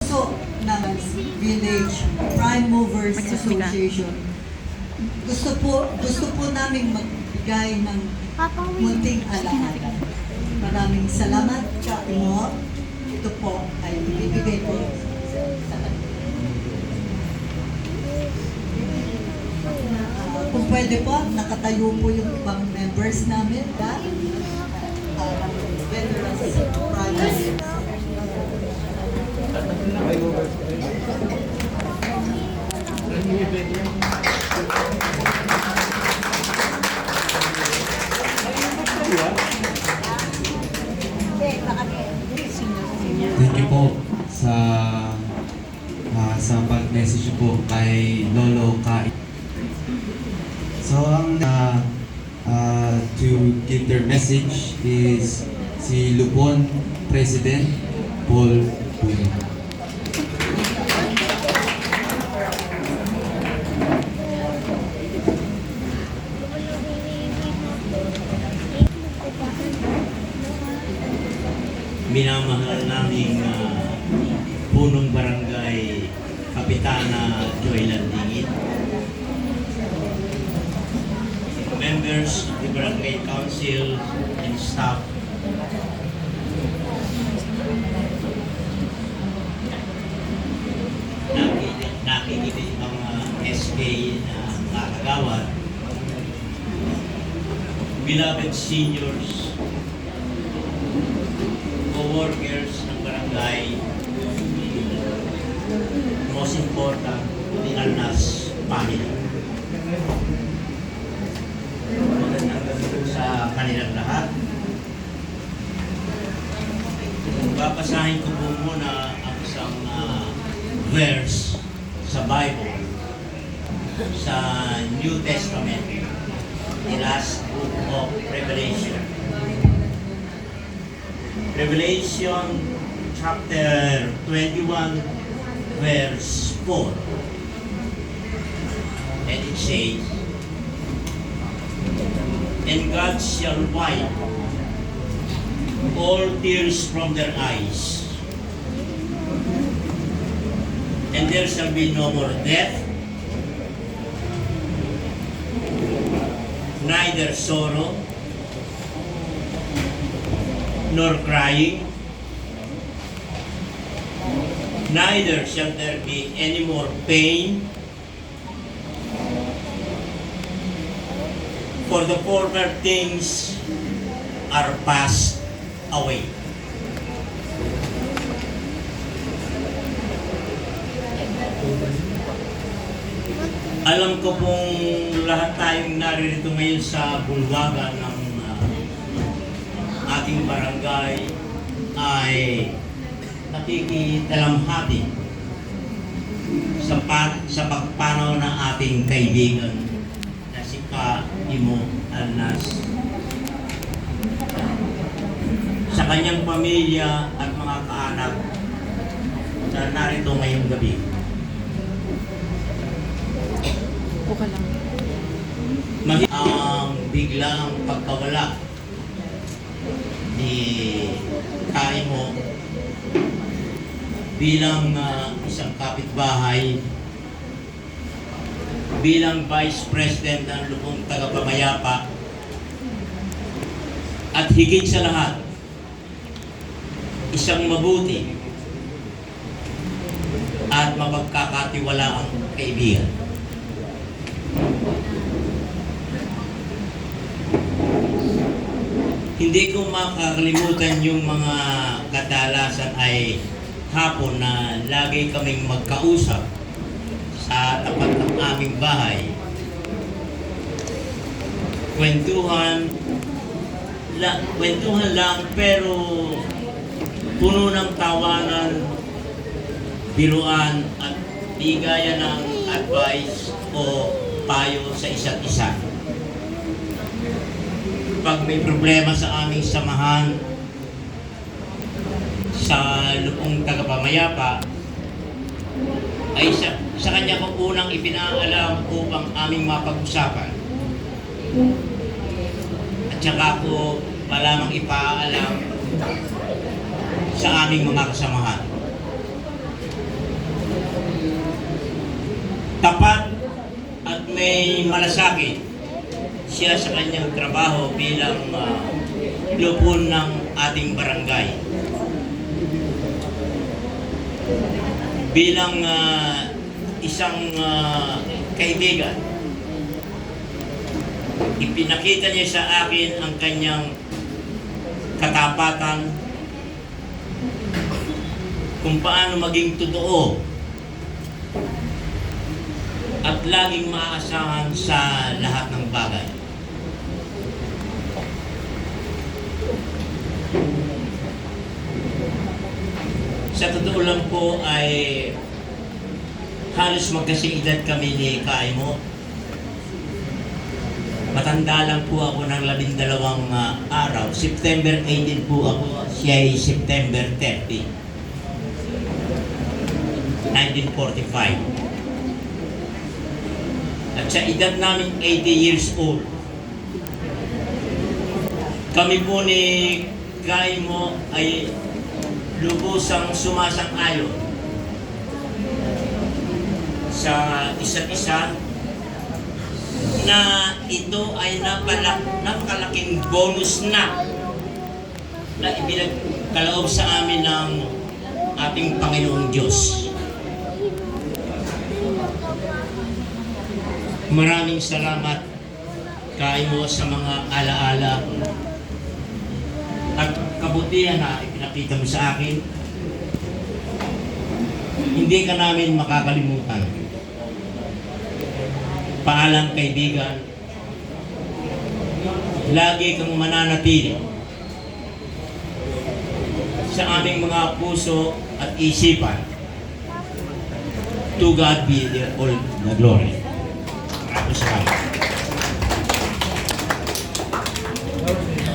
puso ng Village Prime Movers Association. Gusto po namin magbigay ng munting alaala. Maraming salamat, Kapimo. Ito po ay ibibigay ko sa kanila. Kung pwede po, nakatayo po yung ibang members namin dahil veterans private. Thank you po sa pag-message po kay Lolo Kai. So to give their message is si Lupon President Paul Puno. Minamahal naming punong barangay Kapitana Joy Landingit, members of the Barangay Council and staff, nakikinig ang SK na mga kagawad, beloved seniors, co-workers ng barangay, most important, the Alnas family. Magandang gabi sa kanilang lahat. Babasahin ko po muna ang isang verse sa Bible, sa New Testament, the last book of Revelation. Revelation chapter 21 verse 4, and it says, "And God shall wipe all tears from their eyes, and there shall be no more death, neither sorrow, nor crying, neither shall there be any more pain, for the former things are passed away." Alam ko pong lahat tayong naririto ngayon sa bulwagan ng ating barangay ay nakikitalamhati sa pagpanaw ng ating kaibigan na si Ka-Imo Alnas, sa kanyang pamilya at mga kaanak na narito ngayong gabi. Buka lang. Ang biglang pagkawala ni Ka-Imo bilang isang kapitbahay, bilang Vice President ng Lupong Tagapamayapa, at higit sa lahat, isang mabuti at mapagkakatiwalaang kaibigan. Hindi ko makakalimutan yung mga kadalasan ay hapon na lagi kaming magkausap sa tapat ng aming bahay. Kwentuhan lang pero puno ng tawanan, biruan at bigayan ng advice o payo sa isa't isa. Pag may problema sa aming samahan sa Lupong Tagapamayapa, ay sa kanya ko unang ipinaalam upang aming mapag-usapan. At saka ko malamang ipaalam sa aming mga kasamahan. tapat at may malasakit siya sa kanyang trabaho bilang lupon ng ating barangay. Bilang isang kaibigan, ipinakita niya sa akin ang kanyang katapatan, kung paano maging totoo at laging maaasahan sa lahat ng bagay. Sa totoo lang po ay halos magkasing edad kami ni Kaimo. Matanda lang po ako ng 12 araw. September 18 po ako, siya ay September 30. 1945. At sa edad namin 80 years old, kami po ni Kaimo ay lubusang sumasang-ayon sa isa't isa na ito ay napakalaking bonus na ibinagkaloob sa amin ng ating Panginoong Diyos. Maraming salamat Kaimo sa mga alaala at kabutihan na ipinakita mo sa akin. Hindi ka namin makakalimutan. Paalam kaibigan, lagi kang mananatili sa aming mga puso at isipan. To God be all the glory. Maraming salamat.